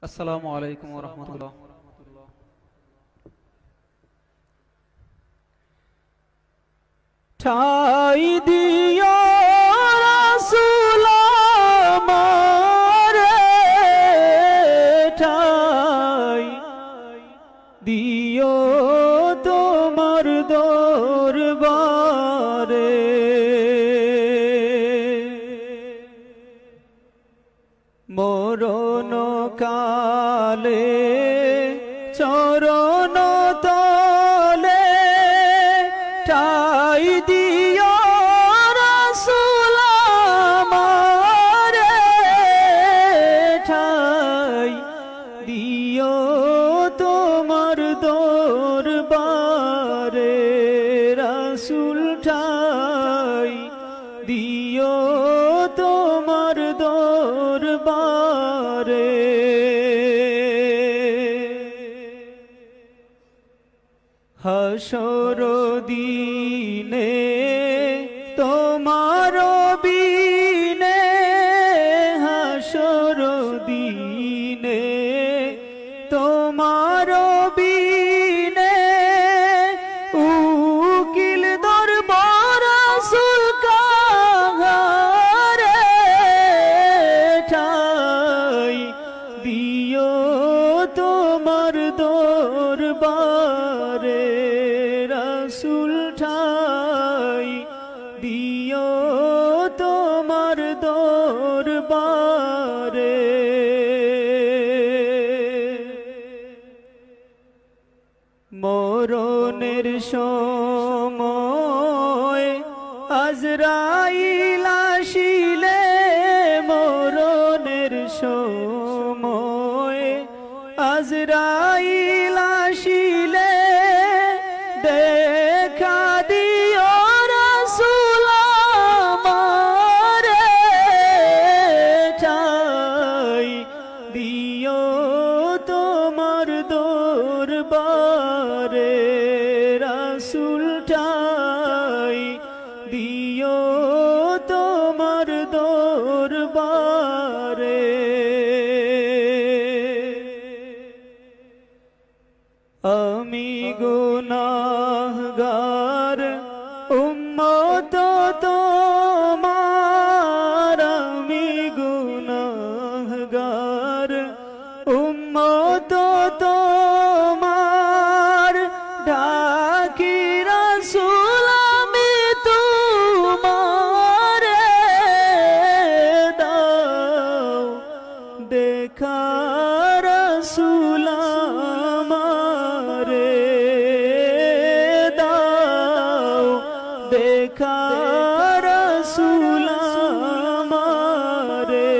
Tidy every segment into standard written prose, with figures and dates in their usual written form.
আসসালামু আলাইকুম ওয়া রাহমাতুল্লাহ। ঠাই দিও রাসূল আমারে, ঠাই দিও তোমার দরবারে। মরণ কালে চরণ তলে ঠাই দিও রাসূল আমারে, ঠাই দিও তোমার দরবারে। রাসূল ঠাই দিও তোমার দরবারে। হাসর দিনে তোমার বিনে, হাসর দিনে তোমার বিনে উকিল দরবার রাসূল কাহারে, ঠাই দিও তোমার দরবারে। রাসূল ঠাই দিও তোমার দরবারে। মরণের সময় আজরাইল আসিলে, মরণের সময় আজরাইল আসিলে দেখা দিও রাসূল আমারে, ঠাই দিও তোমার দরবারে। রাসূল ঠাই দিও তোমার দরবারে। আমি গুনাহগার উম্মত তোমার, আমি গুনাহগার উম্মত তোমার, ডাকি রাসূল আমি তোমারে, দাও দেখা রাসূল আমারে, দাও দেখা রাসূল আমারে,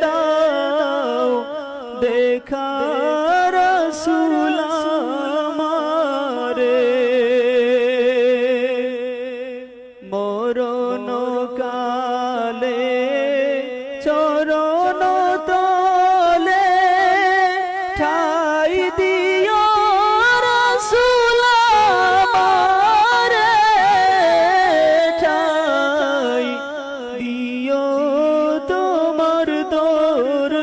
দাও দেখা রাসূল আমারে। মরণ কালে চরণ তলে ঠাই দিও রাসূল আমারে, ঠাই দিও তোমার দরবারে।